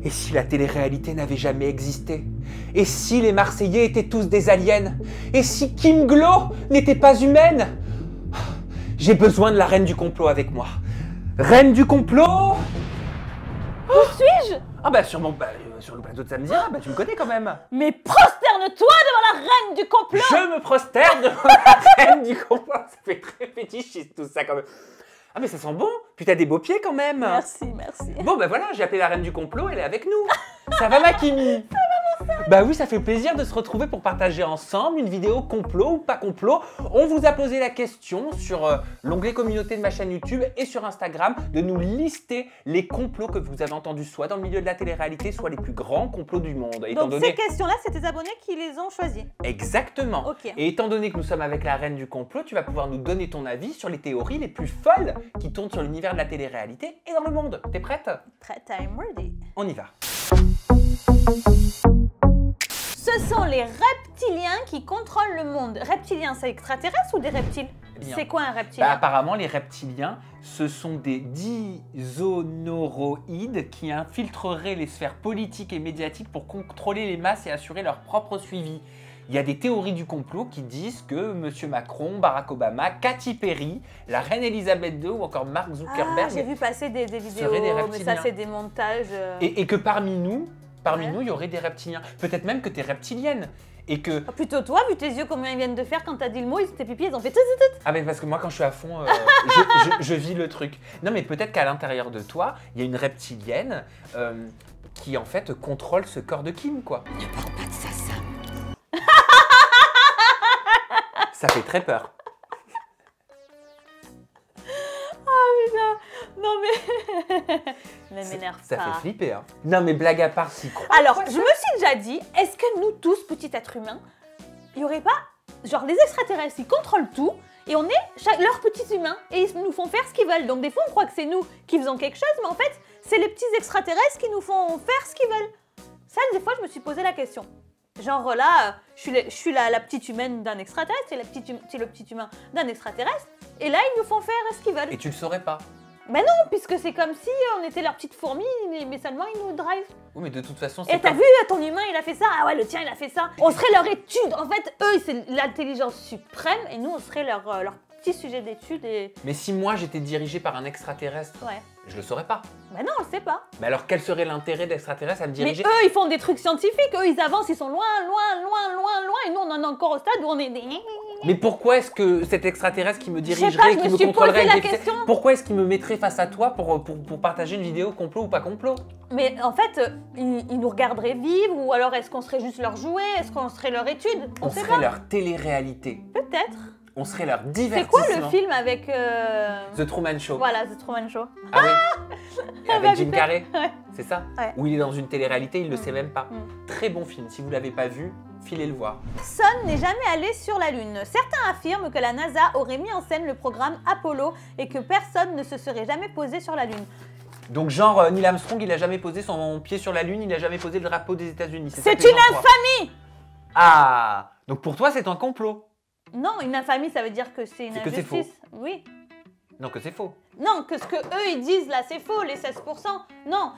Et si la télé-réalité n'avait jamais existé? Et si les Marseillais étaient tous des aliens? Et si Kim Glo n'était pas humaine? J'ai besoin de la reine du complot avec moi. Reine du complot? Où suis-je? Ah bah sur le plateau de Samedi, bah tu me connais quand même. Mais prosterne-toi devant la reine du complot! Je me prosterne devant la reine du complot. Ça fait très fétichiste tout ça quand même. Ah mais ça sent bon. Puis t'as des beaux pieds quand même. Merci, merci. Bon bah voilà, j'ai appelé la reine du complot, elle est avec nous. Ça va ma Kimi? Bah oui, ça fait plaisir de se retrouver pour partager ensemble une vidéo complot ou pas complot. On vous a posé la question sur l'onglet communauté de ma chaîne YouTube et sur Instagram de nous lister les complots que vous avez entendus soit dans le milieu de la télé-réalité, soit les plus grands complots du monde. Donc ces questions-là, c'est tes abonnés qui les ont choisies? Exactement. Ok. Et étant donné que nous sommes avec la reine du complot, tu vas pouvoir nous donner ton avis sur les théories les plus folles qui tournent sur l'univers de la télé-réalité et dans le monde. T'es prête? Prête, I'm ready. On y va. Ce sont les reptiliens qui contrôlent le monde. Reptiliens, c'est extraterrestre ou des reptiles? C'est quoi un reptilien? Apparemment, les reptiliens, ce sont des disonoroïdes qui infiltreraient les sphères politiques et médiatiques pour contrôler les masses et assurer leur propre suivi. Il y a des théories du complot qui disent que M. Macron, Barack Obama, Katy Perry, la reine Elisabeth II ou encore Mark Zuckerberg j'ai vu passer des vidéos, seraient des mais reptiliens. ça c'est des montages. Et que parmi nous, il y aurait des reptiliens. Peut-être même que tu es reptilienne. Et que... Ah, plutôt toi, vu tes yeux, combien ils viennent de faire quand t'as dit le mot, tes pipis, ils ont fait tout. Ah mais parce que moi quand je suis à fond, je vis le truc. Non mais peut-être qu'à l'intérieur de toi, il y a une reptilienne qui en fait contrôle ce corps de Kim quoi. Ne parle pas de ça, Sam. Ça fait très peur. Non mais... ne m'énerve pas. Ça fait flipper hein. Non mais blague à part, si crois. Alors, je me suis déjà dit, est-ce que nous tous, petits êtres humains, il n'y aurait pas, genre les extraterrestres, ils contrôlent tout, et on est leurs petits humains, et ils nous font faire ce qu'ils veulent. Donc des fois, on croit que c'est nous qui faisons quelque chose, mais en fait, c'est les petits extraterrestres qui nous font faire ce qu'ils veulent. Ça, des fois, je me suis posé la question. Genre là, je suis la petite humaine d'un extraterrestre, c'est le petit humain d'un extraterrestre, et là, ils nous font faire ce qu'ils veulent. Et tu le saurais pas. Ben non, puisque c'est comme si on était leurs petites fourmis, mais seulement ils nous drivent. Oui, mais de toute façon, Et t'as vu, ton humain, il a fait ça, ah ouais, le tien, il a fait ça. On serait leur étude. En fait, eux, c'est l'intelligence suprême, et nous, on serait leur petit sujet d'étude. Et... Mais si moi, j'étais dirigé par un extraterrestre, ouais. Je le saurais pas. Ben non, on le sait pas. Mais alors, quel serait l'intérêt d'extraterrestres à me diriger? Mais eux, ils font des trucs scientifiques, eux, ils avancent, ils sont loin, et nous, on en est encore au stade où on est des... Mais pourquoi est-ce que cet extraterrestre qui me dirigerait, qui me contrôlerait avec des... Pourquoi est-ce qu'il me mettrait face à toi pour partager une vidéo complot ou pas complot? Mais en fait, ils nous regarderaient vivre, ou alors est-ce qu'on serait juste leur jouet? Est-ce qu'on serait leur étude? On serait leur télé-réalité. Peut-être. On serait leur divertissement. C'est quoi le film avec... The Truman Show. Voilà, The Truman Show. Ah oui. Avec Jim Carrey. Ouais. C'est ça? Ouais. Où il est dans une télé-réalité, il ne le sait même pas. Très bon film. Si vous ne l'avez pas vu, filez le voir. Personne n'est jamais allé sur la Lune. Certains affirment que la NASA aurait mis en scène le programme Apollo et que personne ne se serait jamais posé sur la Lune. Donc genre Neil Armstrong, il a jamais posé son pied sur la Lune, il a jamais posé le drapeau des États-Unis. C'est une infamie! Ah! Donc pour toi, c'est un complot? Non, une infamie, ça veut dire que c'est une injustice. Que c'est faux. Oui. Non, que c'est faux. Non, que ce que eux ils disent là, c'est faux, les 16%. Non,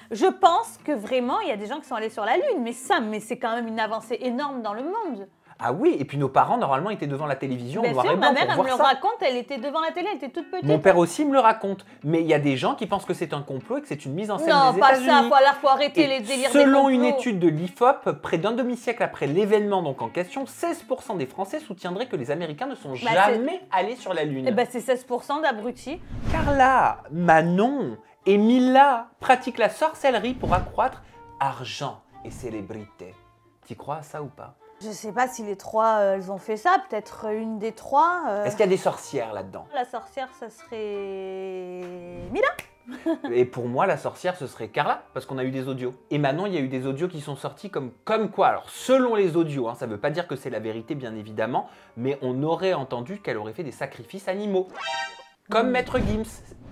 je pense que vraiment, il y a des gens qui sont allés sur la Lune, mais c'est quand même une avancée énorme dans le monde. Ah oui, et puis nos parents, normalement, étaient devant la télévision. Bien sûr, ma mère, elle me le raconte, elle était devant la télé, elle était toute petite. Mon père aussi me le raconte. Mais il y a des gens qui pensent que c'est un complot et que c'est une mise en scène des États-Unis. Non, pas ça, faut arrêter les délires des complots. Selon une étude de l'IFOP, près d'un demi-siècle après l'événement donc en question, 16% des Français soutiendraient que les Américains ne sont jamais allés sur la Lune. Eh ben, c'est 16% d'abrutis. Carla, Manon et Mila pratiquent la sorcellerie pour accroître argent et célébrité. T'y crois à ça ou pas? Je sais pas si les trois, elles ont fait ça, peut-être une des trois. Est-ce qu'il y a des sorcières là-dedans? La sorcière, ça serait... Mila. Et pour moi, la sorcière, ce serait Carla, parce qu'on a eu des audios. Et maintenant, il y a eu des audios qui sont sortis comme quoi. Alors, selon les audios, hein, ça ne veut pas dire que c'est la vérité, bien évidemment, mais on aurait entendu qu'elle aurait fait des sacrifices animaux. Comme Maître Gims.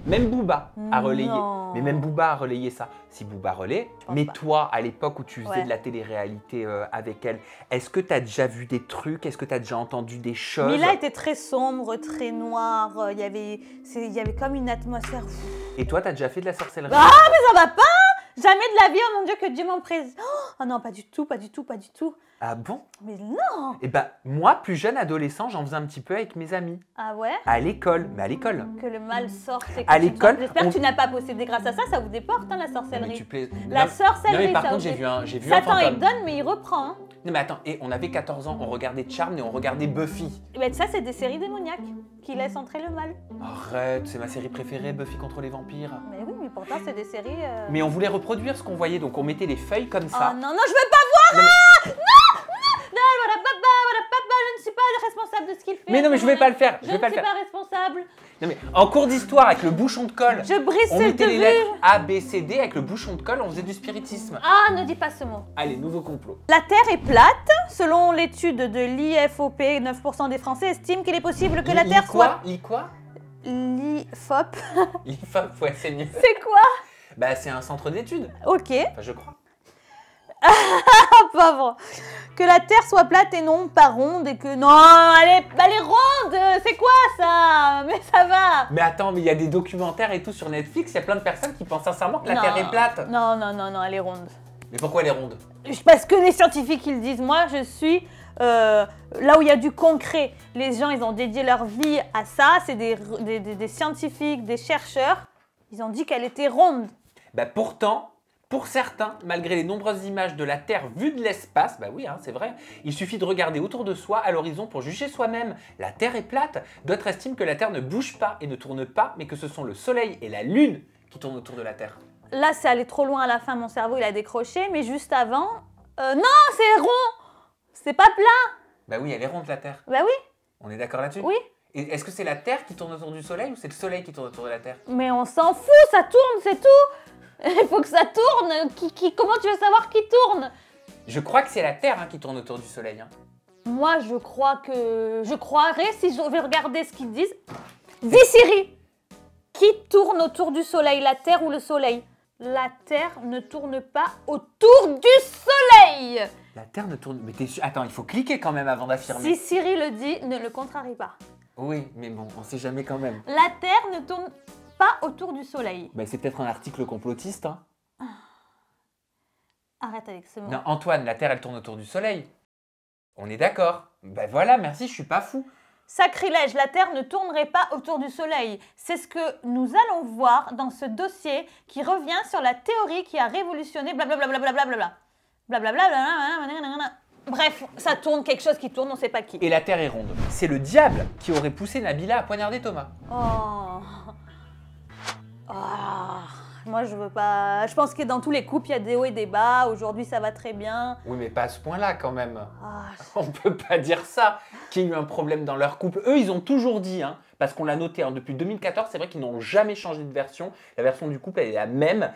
Même Booba a relayé. Non. Mais même Booba a relayé ça. Si Booba relaie, mais pas. Toi, à l'époque où tu faisais de la télé-réalité avec elle, est-ce que tu as déjà vu des trucs? Est-ce que tu as déjà entendu des choses? Mila était très sombre, très noire. Il y avait comme une atmosphère... Et toi, tu as déjà fait de la sorcellerie? Ah, mais ça va pas! Jamais de la vie, oh mon Dieu, que Dieu m'en préserve. Oh non, pas du tout, pas du tout, pas du tout. Ah bon? Mais non. Eh ben, moi, plus jeune adolescent, j'en faisais un petit peu avec mes amis. Ah ouais? À l'école, mais à l'école. Que le mal sorte et que À l'école, J'espère on- que tu n'as pas possédé grâce à ça, ça vous déporte, hein, la Non, sorcellerie. mais tu plais... La Non, sorcellerie, non, mais par ça contre, vous j'ai déporte. vu un Satan, il fantôme. donne, mais il reprend. Hein. Non, mais attends, et on avait 14 ans, on regardait Charmed et on regardait Buffy. Et ben, ça, c'est des séries démoniaques qui laissent entrer le mal. Arrête, c'est ma série préférée, Buffy contre les vampires. Mais oui, mais pourtant, c'est des séries. Mais on voulait reproduire ce qu'on voyait, donc on mettait les feuilles comme Oh ça. non, non, je veux pas voir. Non, Voilà, papa, je ne suis pas responsable de ce qu'il fait. mais non, mais je vais pas le faire. Je Je vais pas ne le suis faire. pas responsable. Non, mais en cours d'histoire, avec le bouchon de colle, Je brise on cette mettait les vue. lettres A, B, C, D, avec le bouchon de colle, on faisait du spiritisme. Ah, ne dis pas ce mot. Allez, nouveau complot. La Terre est plate. Selon l'étude de l'IFOP, 9% des Français estiment qu'il est possible que la Terre soit... Lit quoi? L'IFOP. L'IFOP, ouais, c'est mieux. C'est quoi? Bah, c'est un centre d'études. Ok. Enfin, je crois. Ah, pauvre. Que la Terre soit plate et non pas ronde et que... Non, elle est ronde. C'est quoi ça? Mais ça va. Mais attends, mais il y a des documentaires et tout sur Netflix, il y a plein de personnes qui pensent sincèrement que la Non. Terre est plate. Non, non, non, non, elle est ronde. Mais pourquoi elle est ronde? Parce que les scientifiques, ils le disent. Moi, je suis là où il y a du concret. Les gens, ils ont dédié leur vie à ça. C'est des scientifiques, des chercheurs. Ils ont dit qu'elle était ronde. Bah pourtant, pour certains, malgré les nombreuses images de la Terre vue de l'espace, bah oui, hein, c'est vrai, il suffit de regarder autour de soi à l'horizon pour juger soi-même. La Terre est plate. D'autres estiment que la Terre ne bouge pas et ne tourne pas, mais que ce sont le Soleil et la Lune qui tournent autour de la Terre. Là, c'est allé trop loin à la fin. Mon cerveau, il a décroché. Mais juste avant... non, c'est rond. C'est pas plat. Bah oui, elle est ronde la Terre. Bah oui, On est d'accord là-dessus? oui. Et est-ce que c'est la Terre qui tourne autour du Soleil ou c'est le Soleil qui tourne autour de la Terre? Mais on s'en fout, ça tourne, c'est tout. Il faut que ça tourne. Comment tu veux savoir qui tourne? Je crois que c'est la Terre hein, qui tourne autour du Soleil. Hein. Moi, je croirais si je vais regarder ce qu'ils disent. Dis Siri, qui tourne autour du Soleil, la Terre ou le Soleil? La Terre ne tourne pas autour du Soleil. La Terre ne tourne... Mais t'es sûr... Attends, il faut cliquer quand même avant d'affirmer. Si Siri le dit, ne le contrarie pas. Oui, mais bon, on sait jamais quand même. La Terre ne tourne pas autour du Soleil. Bah, c'est peut-être un article complotiste. Hein. Arrête avec ce mot. Non, Antoine, la Terre, elle tourne autour du Soleil. On est d'accord. Ben voilà, merci, je suis pas fou. Sacrilège, la Terre ne tournerait pas autour du Soleil. C'est ce que nous allons voir dans ce dossier qui revient sur la théorie qui a révolutionné blablabla. Blablabla. Bref, ça tourne, quelque chose qui tourne, on sait pas qui. Et la Terre est ronde. C'est le diable qui aurait poussé Nabila à poignarder Thomas. Oh. Ah. Moi, je veux pas... Je pense que dans tous les couples, il y a des hauts et des bas. Aujourd'hui, ça va très bien. Oui, mais pas à ce point-là quand même. Ah, On peut pas dire ça, qu'il y a eu un problème dans leur couple. Eux, ils ont toujours dit, hein, parce qu'on l'a noté hein, depuis 2014, c'est vrai qu'ils n'ont jamais changé de version. La version du couple, elle est la même.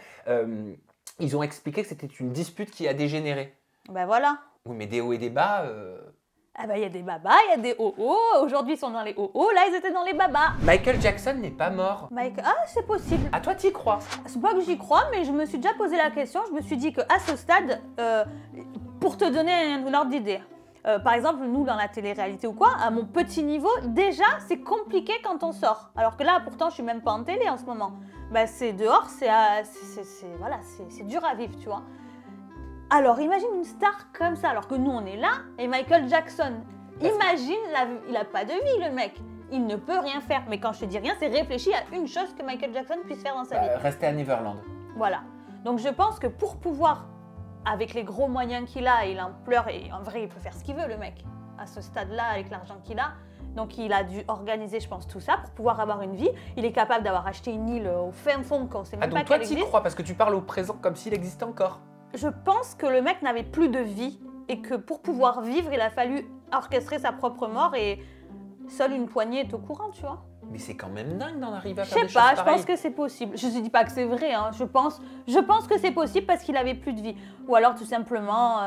Ils ont expliqué que c'était une dispute qui a dégénéré. ben voilà. Oui, mais des hauts et des bas... Ah ben, il y a des babas, il y a des hauts. Aujourd'hui, ils sont dans les hauts. Là, ils étaient dans les babas. Michael Jackson n'est pas mort. Ah, c'est possible. À toi, t'y crois? C'est pas que j'y crois, mais je me suis déjà posé la question. Je me suis dit qu'à ce stade, pour te donner un ordre d'idée, par exemple, nous, dans la télé-réalité ou quoi, à mon petit niveau, déjà, c'est compliqué quand on sort. Alors que là, pourtant, je suis même pas en télé en ce moment. Bah, c'est dehors, voilà, c'est dur à vivre, tu vois. Alors, imagine une star comme ça, alors que nous, on est là, et Michael Jackson. Imagine, il a pas de vie, le mec. Il ne peut rien faire. Mais quand je te dis rien, c'est réfléchir à une chose que Michael Jackson puisse faire dans sa vie. Rester à Neverland. Voilà. Donc, je pense que pour pouvoir, avec les gros moyens qu'il a et l'ampleur, et en vrai, il peut faire ce qu'il veut, le mec, à ce stade-là, avec l'argent qu'il a. Donc, il a dû organiser, je pense, tout ça pour pouvoir avoir une vie. Il est capable d'avoir acheté une île au fin fond qu'on sait même pas Donc toi, qu'elle t'y existe. crois, parce que tu parles au présent comme s'il existait encore. Je pense que le mec n'avait plus de vie et que pour pouvoir vivre, il a fallu orchestrer sa propre mort et seule une poignée est au courant, tu vois. Mais c'est quand même dingue d'en arriver à Je faire des sais choses pas, je pareilles. pense que c'est possible. Je ne dis pas que c'est vrai, hein. Je pense que c'est possible parce qu'il avait plus de vie. Ou alors tout simplement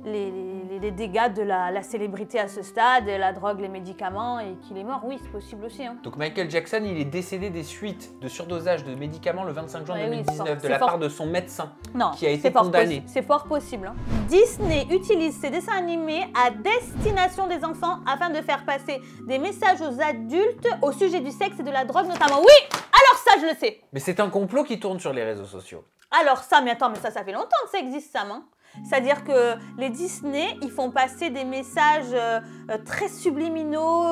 les dégâts de la célébrité à ce stade, la drogue, les médicaments et qu'il est mort. Oui, c'est possible aussi. Hein. Donc Michael Jackson, il est décédé des suites de surdosage de médicaments le 25 juin Ouais, oui, 2019 c'est de la fort. part de son médecin Non, qui a été c'est fort condamné. C'est fort possible. Hein. Disney utilise ses dessins animés à destination des enfants afin de faire passer des messages aux adultes au sujet du sexe et de la drogue notamment. Oui, alors ça, je le sais. Mais c'est un complot qui tourne sur les réseaux sociaux. Alors ça, mais attends, mais ça fait longtemps que ça existe, Sam. Hein. C'est-à-dire que les Disney, ils font passer des messages très subliminaux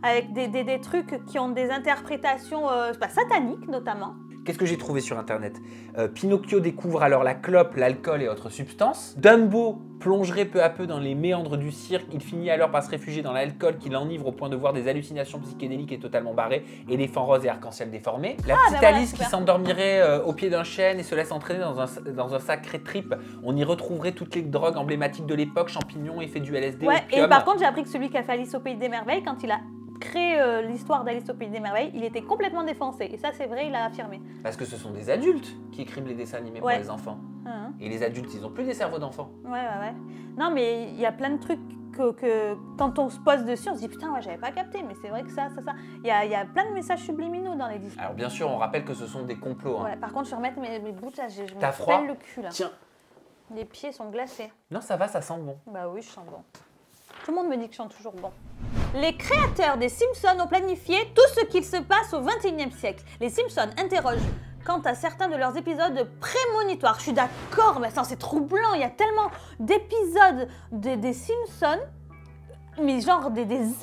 avec des trucs qui ont des interprétations sataniques, notamment. Qu'est-ce que j'ai trouvé sur internet? Pinocchio découvre alors la clope, l'alcool et autres substances. Dumbo plongerait peu à peu dans les méandres du cirque. Il finit alors par se réfugier dans l'alcool qui l'enivre au point de voir des hallucinations psychédéliques et totalement barrées, éléphants roses et arc-en-ciel déformés. La petite Alice qui s'endormirait au pied d'un chêne et se laisse entraîner dans un sacré trip. On y retrouverait toutes les drogues emblématiques de l'époque, champignons, effet du LSD, ouais, opium. Et par contre, j'ai appris que celui qui a fait Alice au Pays des Merveilles, quand il a créé l'histoire d'Alice au Pays des Merveilles, il était complètement défoncé. Et ça, c'est vrai, il a affirmé. Parce que ce sont des adultes qui écrivent les dessins animés pour les enfants. Hein. Et les adultes, ils ont plus des cerveaux d'enfants. Ouais. Non, mais il y a plein de trucs que quand on se pose dessus, on se dit putain, ouais, j'avais pas capté, mais c'est vrai que ça. Il y a plein de messages subliminaux dans les disques. Alors bien sûr, on rappelle que ce sont des complots. Hein. Ouais, par contre, je vais remettre mes bouts là, je me froid pèle le cul là. Tiens. Les pieds sont glacés. Non, ça va, ça sent bon. Bah oui, je sens bon. Tout le monde me dit que je sens toujours bon. Les créateurs des Simpsons ont planifié tout ce qu'il se passe au XXIe siècle. Les Simpsons interrogent quant à certains de leurs épisodes prémonitoires. Je suis d'accord, mais ça c'est troublant. Il y a tellement d'épisodes des Simpsons, mais genre des années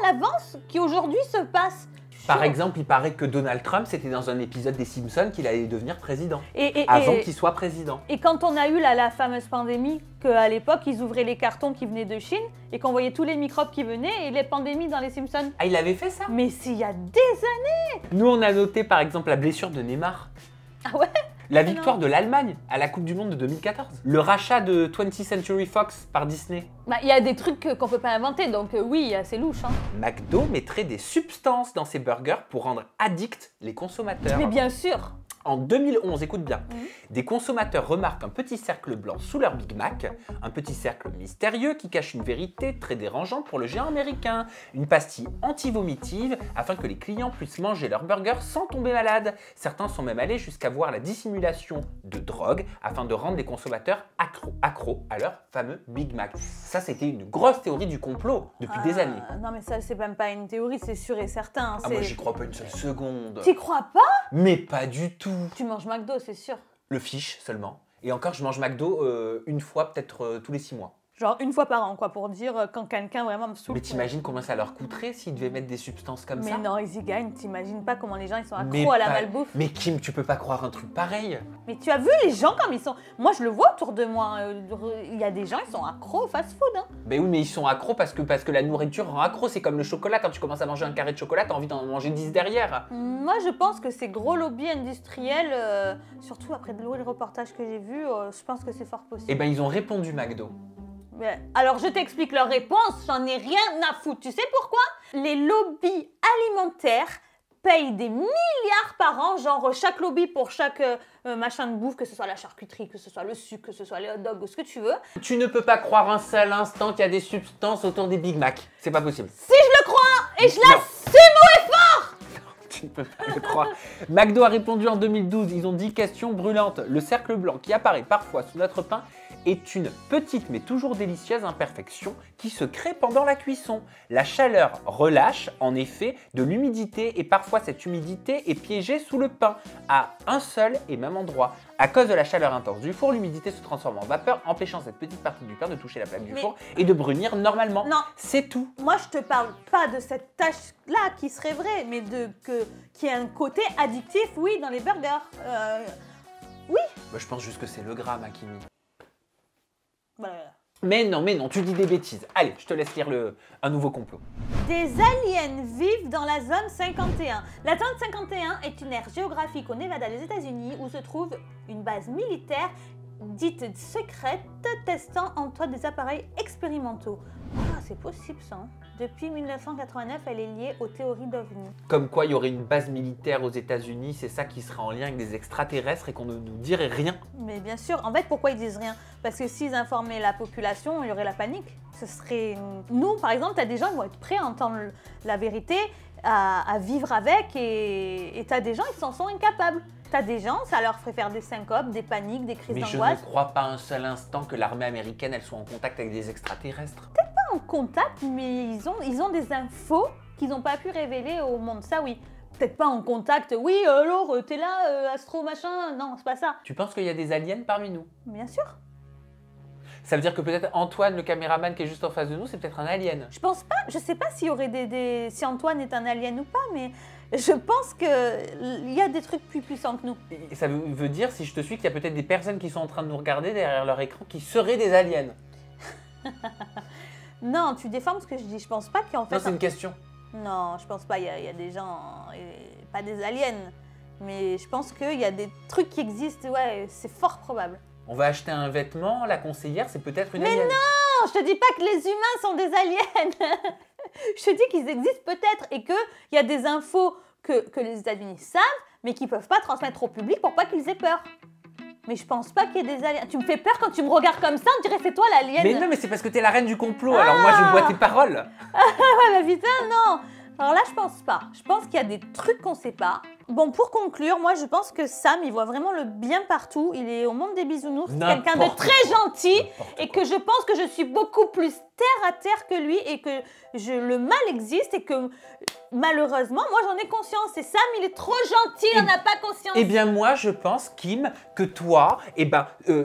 à l'avance, qui aujourd'hui se passent. Par exemple, il paraît que Donald Trump, c'était dans un épisode des Simpsons qu'il allait devenir président. Et avant qu'il soit président. Et quand on a eu la fameuse pandémie, qu'à l'époque, ils ouvraient les cartons qui venaient de Chine et qu'on voyait tous les microbes qui venaient et les pandémies dans les Simpsons. Ah, il avait fait ça? Mais s'il y a des années! Nous, on a noté par exemple la blessure de Neymar. Ah ouais? La victoire de l'Allemagne à la Coupe du Monde de 2014. Le rachat de 20th Century Fox par Disney. Bah, il y a des trucs qu'on peut pas inventer, donc oui, c'est louche. Hein. McDo mettrait des substances dans ses burgers pour rendre addicts les consommateurs. Mais bien sûr! En 2011, écoute bien, des consommateurs remarquent un petit cercle blanc sous leur Big Mac, un petit cercle mystérieux qui cache une vérité très dérangeante pour le géant américain, une pastille anti-vomitive afin que les clients puissent manger leur burger sans tomber malade. Certains sont même allés jusqu'à voir la dissimulation de drogue afin de rendre les consommateurs accros à leur fameux Big Mac. Ça, c'était une grosse théorie du complot depuis des années. Non mais ça, c'est même pas une théorie, c'est sûr et certain. Ah, moi, j'y crois pas une seule seconde. T'y crois pas? Mais pas du tout. Tu manges McDo, c'est sûr. Le fish seulement. Et encore, je mange McDo une fois, peut-être tous les 6 mois. Genre une fois par an, quoi, pour dire quand quelqu'un vraiment me saoule. Mais t'imagines combien ça leur coûterait s'ils devaient mettre des substances comme ça? Mais non, ils y gagnent. T'imagines pas comment les gens ils sont accros à la malbouffe. Mais Kim, tu peux pas croire un truc pareil. Mais tu as vu les gens comme ils sont. Moi, je le vois autour de moi. Il y a des gens, ils sont accros au fast-food. Hein. Mais oui, mais ils sont accros parce que la nourriture rend accro. C'est comme le chocolat. Quand tu commences à manger un carré de chocolat, t'as envie d'en manger 10 derrière. Moi, je pense que ces gros lobbies industriels, surtout après le reportage que j'ai vu, je pense que c'est fort possible. Eh ben, ils ont répondu McDo. Alors, je t'explique leur réponse, j'en ai rien à foutre. Tu sais pourquoi? Les lobbies alimentaires payent des milliards par an, genre chaque lobby pour chaque machin de bouffe, que ce soit la charcuterie, que ce soit le sucre, que ce soit les hot dogs ou ce que tu veux. Tu ne peux pas croire un seul instant qu'il y a des substances autour des Big Mac. C'est pas possible. Si je le crois, et je l'assume haut et fort! Tu ne peux pas le croire. McDo a répondu en 2012, ils ont 10 questions brûlantes. Le cercle blanc qui apparaît parfois sous notre pain est une petite mais toujours délicieuse imperfection qui se crée pendant la cuisson. La chaleur relâche en effet de l'humidité et parfois cette humidité est piégée sous le pain à un seul et même endroit. À cause de la chaleur intense du four, l'humidité se transforme en vapeur, empêchant cette petite partie du pain de toucher la plaque du four et de brunir normalement. Non, c'est tout. Moi, je te parle pas de cette tâche-là qui serait vraie, mais qui a un côté addictif, oui, dans les burgers. Oui. Bah, je pense juste que c'est le gras, Makimi. Voilà. Mais non, tu dis des bêtises. Allez, je te laisse lire un nouveau complot. Des aliens vivent dans la zone 51. La zone 51 est une aire géographique au Nevada des États-Unis où se trouve une base militaire dite secrète testant en toi des appareils expérimentaux. Ah, c'est possible ça. Hein. Depuis 1989, elle est liée aux théories d'OVNI. Comme quoi, il y aurait une base militaire aux États-Unis, c'est ça qui serait en lien avec des extraterrestres et qu'on ne nous dirait rien. Mais bien sûr, en fait, pourquoi ils disent rien? Parce que s'ils informaient la population, il y aurait la panique. Ce serait... Nous, par exemple, t'as des gens qui vont être prêts à entendre la vérité, à vivre avec, et t'as des gens qui s'en sont incapables. T'as des gens, ça leur ferait faire des syncopes, des paniques, des crises d'angoisse. Mais je ne crois pas un seul instant que l'armée américaine, elle soit en contact avec des extraterrestres. Peut-être pas en contact, mais ils ont des infos qu'ils n'ont pas pu révéler au monde. Ça, oui. peut-être pas en contact. Oui, alors, t'es là, astro machin. Non, c'est pas ça. Tu penses qu'il y a des aliens parmi nous? Bien sûr. Ça veut dire que peut-être Antoine, le caméraman qui est juste en face de nous, c'est peut-être un alien. Je pense pas, je sais pas s'il y aurait si Antoine est un alien ou pas, mais je pense qu'il y a des trucs plus puissants que nous. Et ça veut dire, si je te suis, qu'il y a peut-être des personnes qui sont en train de nous regarder derrière leur écran qui seraient des aliens. Non, tu déformes ce que je dis. Je pense pas qu'il y a en fait. Non, c'est une question. Non, je pense pas. Il y a des gens, pas des aliens, mais je pense qu'il y a des trucs qui existent. Ouais, c'est fort probable. On va acheter un vêtement, la conseillère, c'est peut-être une Mais alien. non, je te dis pas que les humains sont des aliens. Je te dis qu'ils existent peut-être et qu'il y a des infos que les États-Unis savent, mais qu'ils peuvent pas transmettre au public pour pas qu'ils aient peur. Mais je pense pas qu'il y ait des aliens. Tu me fais peur quand tu me regardes comme ça, on dirait c'est toi l'alien. Mais non, mais c'est parce que t'es la reine du complot, alors moi je bois tes paroles. Ah ouais, bah putain, non. Alors là, je pense pas. Je pense qu'il y a des trucs qu'on sait pas. Bon, pour conclure, moi je pense que Sam, il voit vraiment le bien partout. Il est au monde des bisounours, c'est quelqu'un de très gentil et que je pense que je suis beaucoup plus terre à terre que lui et que le mal existe et que malheureusement, moi j'en ai conscience. Et Sam, il est trop gentil, il n'en a pas conscience. Eh bien moi je pense, Kim, que toi,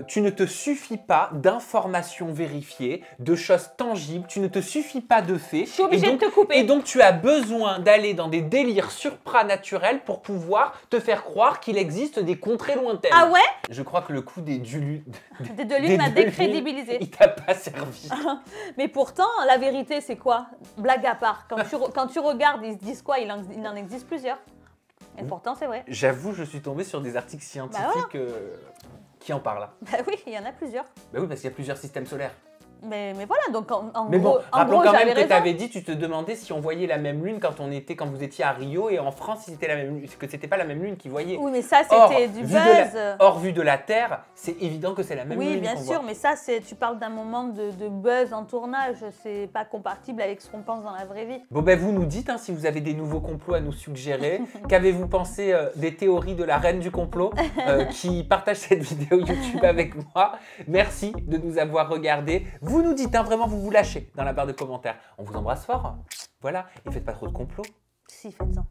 tu ne te suffis pas d'informations vérifiées, de choses tangibles, tu ne te suffis pas de faits. Je suis obligée de te couper. Et donc tu as besoin d'aller dans des délires supranaturels pour pouvoir te faire croire qu'il existe des contrées lointaines. Ah ouais? Je crois que le coup des Duluth m'a décrédibilisé. Il t'a pas servi. Mais pourtant, la vérité, c'est quoi? Blague à part. Quand tu regardes, ils se disent quoi? Il en existe plusieurs. Et pourtant, c'est vrai. J'avoue, je suis tombée sur des articles scientifiques qui en parlent. Bah oui, il y en a plusieurs. Bah oui, parce qu'il y a plusieurs systèmes solaires. Mais voilà, donc mais bon, rappelons quand même que tu avais avais dit, tu te demandais si on voyait la même lune quand vous étiez à Rio et en France, si c'était la même lune, que c'était pas la même lune qu'ils voyaient. Oui, mais ça, c'était du buzz. Or, vu de la Terre, c'est évident que c'est la même lune. Oui, bien sûr, mais ça, tu parles d'un moment de buzz en tournage. C'est pas compatible avec ce qu'on pense dans la vraie vie. Bon, ben vous nous dites si vous avez des nouveaux complots à nous suggérer. Qu'avez-vous pensé des théories de la reine du complot qui partage cette vidéo YouTube avec moi? Merci de nous avoir regardés. Vous nous dites, vraiment, vous lâchez dans la barre de commentaires. On vous embrasse fort. Voilà, et faites pas trop de complots. Si, faites-en.